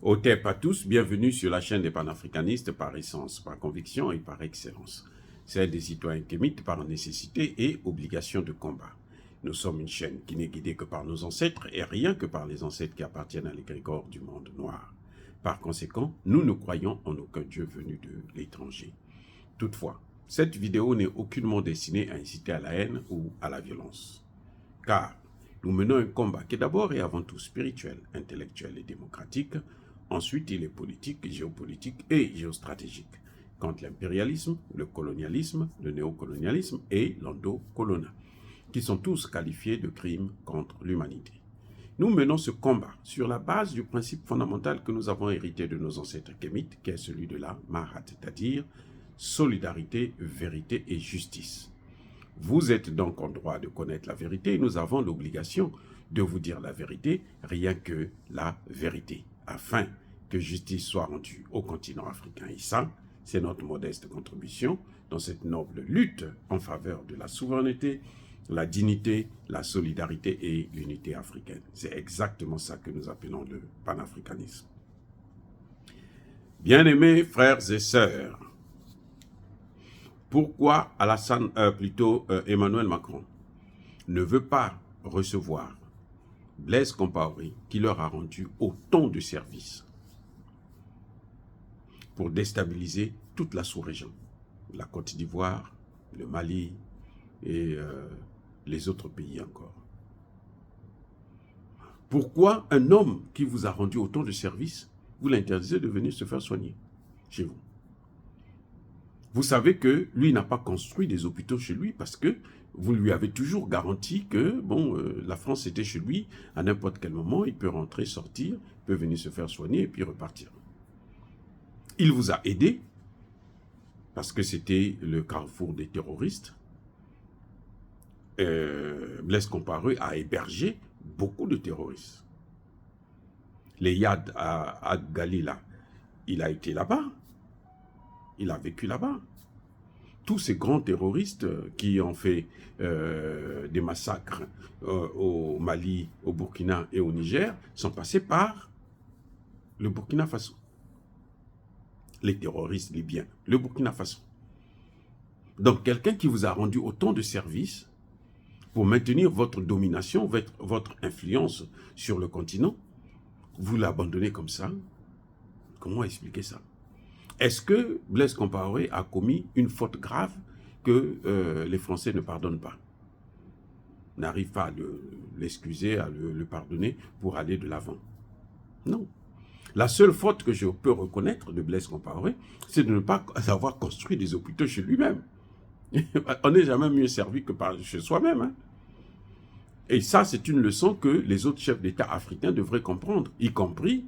Otep à tous, bienvenue sur la chaîne des panafricanistes par essence, par conviction et par excellence. Celle des citoyens kémites par nécessité et obligation de combat. Nous sommes une chaîne qui n'est guidée que par nos ancêtres et rien que par les ancêtres qui appartiennent à l'égrégore du monde noir. Par conséquent, nous ne croyons en aucun Dieu venu de l'étranger. Toutefois, cette vidéo n'est aucunement destinée à inciter à la haine ou à la violence. Car nous menons un combat qui est d'abord et avant tout spirituel, intellectuel et démocratique. Ensuite, il est politique, géopolitique et géostratégique, contre l'impérialisme, le colonialisme, le néocolonialisme et l'endocoloniat, qui sont tous qualifiés de crimes contre l'humanité. Nous menons ce combat sur la base du principe fondamental que nous avons hérité de nos ancêtres kémites, qui est celui de la Mahat, c'est-à-dire solidarité, vérité et justice. Vous êtes donc en droit de connaître la vérité et nous avons l'obligation de vous dire la vérité, rien que la vérité, afin que justice soit rendue au continent africain. Et ça, c'est notre modeste contribution dans cette noble lutte en faveur de la souveraineté, la dignité, la solidarité et l'unité africaine. C'est exactement ça que nous appelons le panafricanisme. Bien-aimés frères et sœurs, pourquoi Emmanuel Macron ne veut pas recevoir Blaise Compaoré qui leur a rendu autant de services pour déstabiliser toute la sous-région, la Côte d'Ivoire, le Mali et les autres pays encore. Pourquoi un homme qui vous a rendu autant de services, vous l'interdisez de venir se faire soigner chez vous? Vous savez que lui n'a pas construit des hôpitaux chez lui parce que vous lui avez toujours garanti que la France était chez lui, à n'importe quel moment, il peut rentrer, sortir, il peut venir se faire soigner et puis repartir. Il vous a aidé parce que c'était le carrefour des terroristes. Blaise Compaoré a hébergé beaucoup de terroristes. Les Yad à Galila, il a été là-bas. Il a vécu là-bas. Tous ces grands terroristes qui ont fait des massacres au Mali, au Burkina et au Niger sont passés par le Burkina Faso. Les terroristes libyens, le Burkina Faso. Donc quelqu'un qui vous a rendu autant de services pour maintenir votre domination, votre influence sur le continent, vous l'abandonnez comme ça? Comment expliquer ça? Est-ce que Blaise Compaoré a commis une faute grave que les Français ne pardonnent pas? N'arrivent pas à l'excuser, à le pardonner pour aller de l'avant? Non. La seule faute que je peux reconnaître de Blaise Compaoré, c'est de ne pas avoir construit des hôpitaux chez lui-même. On n'est jamais mieux servi que chez soi-même. Hein? Et ça, c'est une leçon que les autres chefs d'État africains devraient comprendre, y compris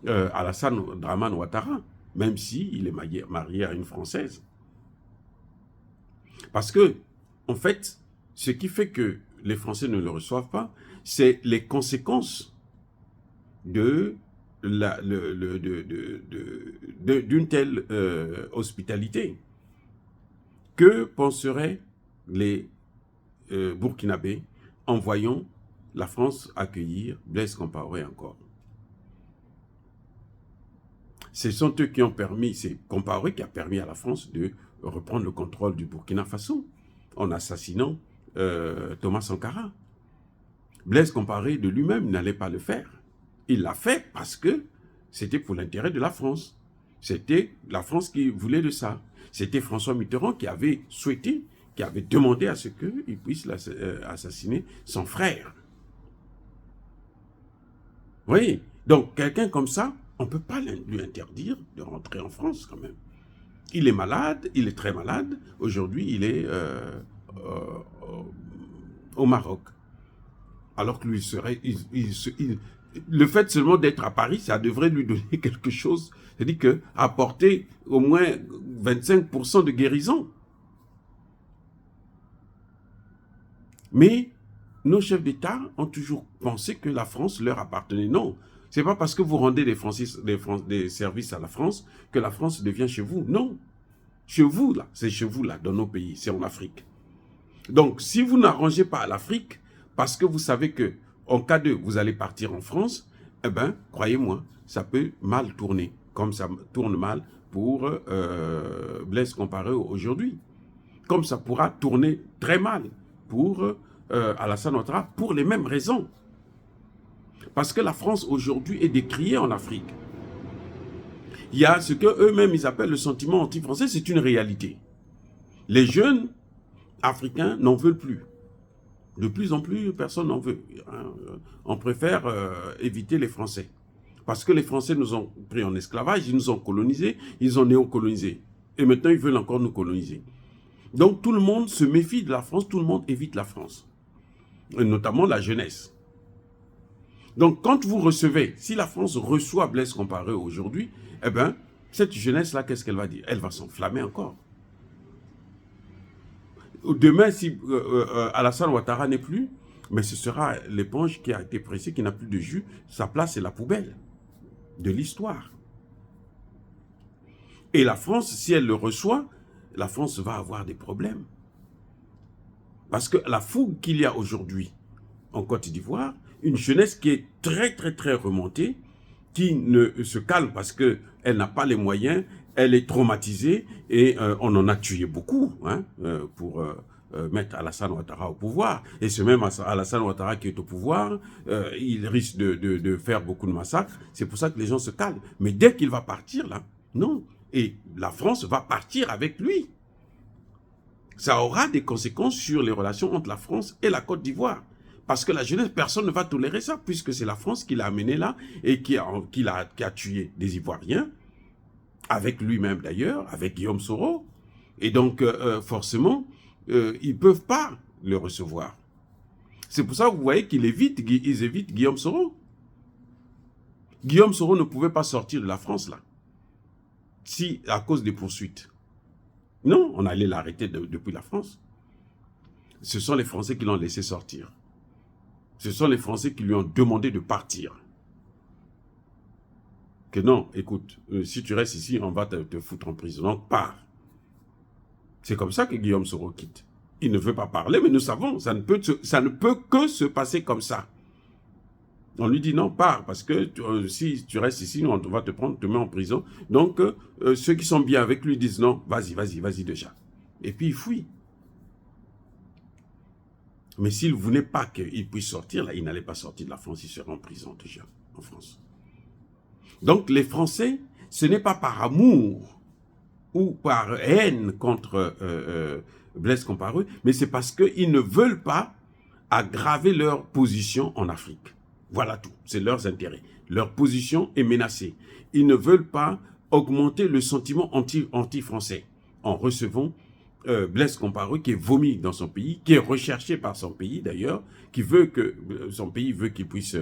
Alassane Dramane Ouattara, même s'il est marié à une Française. Parce que, en fait, ce qui fait que les Français ne le reçoivent pas, c'est les conséquences d'une telle hospitalité. Que penseraient les Burkinabés en voyant la France accueillir Blaise Compaoré encore? Ce sont eux qui ont permis, c'est Compaoré qui a permis à la France de reprendre le contrôle du Burkina Faso en assassinant Thomas Sankara. Blaise Compaoré de lui-même n'allait pas le faire. Il l'a fait parce que c'était pour l'intérêt de la France. C'était la France qui voulait de ça. C'était François Mitterrand qui avait souhaité, qui avait demandé à ce qu'il puisse assassiner son frère. Oui, donc quelqu'un comme ça, on ne peut pas lui interdire de rentrer en France quand même. Il est malade, il est très malade. Aujourd'hui, il est au Maroc. Alors que lui serait... le fait seulement d'être à Paris, ça devrait lui donner quelque chose. C'est-à-dire qu'apporter au moins 25% de guérison. Mais nos chefs d'État ont toujours pensé que la France leur appartenait. Non. Ce n'est pas parce que vous rendez des services à la France que la France devient chez vous. Non. Chez vous, là, c'est chez vous, là, dans nos pays, c'est en Afrique. Donc, si vous n'arrangez pas à l'Afrique, parce que vous savez que, en cas de, vous allez partir en France, eh bien, croyez-moi, ça peut mal tourner, comme ça tourne mal pour Blaise Compaoré aujourd'hui. Comme ça pourra tourner très mal pour Alassane Ouattara, pour les mêmes raisons. Parce que la France aujourd'hui est décriée en Afrique. Il y a ce qu'eux-mêmes ils appellent le sentiment anti-français, c'est une réalité. Les jeunes africains n'en veulent plus. De plus en plus, personne n'en veut. On préfère éviter les Français. Parce que les Français nous ont pris en esclavage, ils nous ont colonisés, ils ont néocolonisés. Et maintenant, ils veulent encore nous coloniser. Donc, tout le monde se méfie de la France, tout le monde évite la France. Et notamment la jeunesse. Donc, quand vous recevez, si la France reçoit Blaise Compaoré aujourd'hui, eh bien, cette jeunesse-là, qu'est-ce qu'elle va dire? Elle va s'enflammer encore. Demain, si Alassane Ouattara n'est plus, mais ce sera l'éponge qui a été pressée, qui n'a plus de jus. Sa place, c'est la poubelle de l'histoire. Et la France, si elle le reçoit, la France va avoir des problèmes. Parce que la fougue qu'il y a aujourd'hui en Côte d'Ivoire, une jeunesse qui est très, très, très remontée, qui ne se calme parce qu'elle n'a pas les moyens, elle est traumatisée et on en a tué beaucoup pour mettre Alassane Ouattara au pouvoir. Et ce même Alassane Ouattara qui est au pouvoir, il risque de faire beaucoup de massacres. C'est pour ça que les gens se calment. Mais dès qu'il va partir, là, non. Et la France va partir avec lui. Ça aura des conséquences sur les relations entre la France et la Côte d'Ivoire. Parce que la jeunesse, personne ne va tolérer ça, puisque c'est la France qui l'a amené là et qui a tué des Ivoiriens, avec lui-même d'ailleurs, avec Guillaume Soro. Et donc, forcément, ils ne peuvent pas le recevoir. C'est pour ça que vous voyez qu'ils évitent Guillaume Soro. Guillaume Soro ne pouvait pas sortir de la France là, si à cause des poursuites. Non, on allait l'arrêter depuis la France. Ce sont les Français qui l'ont laissé sortir. Ce sont les Français qui lui ont demandé de partir. Que non, écoute, si tu restes ici, on va te foutre en prison. Donc, pars. C'est comme ça que Guillaume Soro quitte. Il ne veut pas parler, mais nous savons, ça ne peut que se passer comme ça. On lui dit non, pars, parce que si tu restes ici, on va te prendre, te mettre en prison. Donc, ceux qui sont bien avec lui disent non, vas-y déjà. Et puis il fuit. Mais s'il ne voulait pas qu'il puisse sortir, là, il n'allait pas sortir de la France, il serait en prison déjà, en France. Donc les Français, ce n'est pas par amour ou par haine contre Blaise Compaoré, mais c'est parce qu'ils ne veulent pas aggraver leur position en Afrique. Voilà tout, c'est leurs intérêts. Leur position est menacée. Ils ne veulent pas augmenter le sentiment anti-français en recevant Blaise Compaoré qui est vomi dans son pays, qui est recherché par son pays d'ailleurs, qui veut que son pays veut qu'il puisse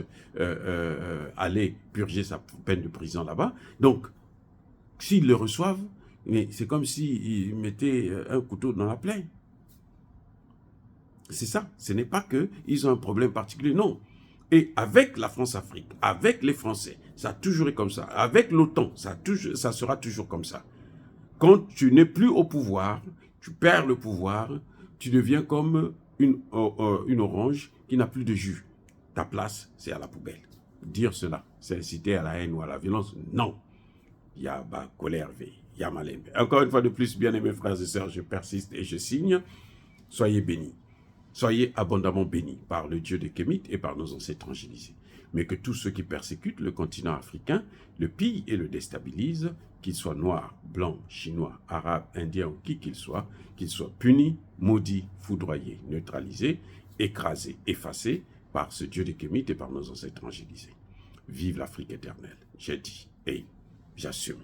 aller purger sa peine de prison là-bas. Donc, s'ils le reçoivent, c'est comme s'ils mettaient un couteau dans la plaie. C'est ça. Ce n'est pas qu'ils ont un problème particulier, non. Et avec la France-Afrique, avec les Français, ça a toujours été comme ça. Avec l'OTAN, ça sera toujours comme ça. Quand tu n'es plus au pouvoir, tu perds le pouvoir, tu deviens comme une orange qui n'a plus de jus. Ta place, c'est à la poubelle. Dire cela, c'est inciter à la haine ou à la violence. Non. Il y a colère, il y a malin. Encore une fois de plus, bien-aimés frères et sœurs, je persiste et je signe. Soyez bénis. Soyez abondamment bénis par le Dieu de Kémit et par nos ancêtres angélisés. Mais que tous ceux qui persécutent le continent africain le pillent et le déstabilisent, qu'ils soient noirs, blancs, chinois, arabes, indiens ou qui qu'ils soient punis, maudits, foudroyés, neutralisés, écrasés, effacés par ce Dieu de Kémit et par nos ancêtres angélisés. Vive l'Afrique éternelle, j'ai dit et j'assume.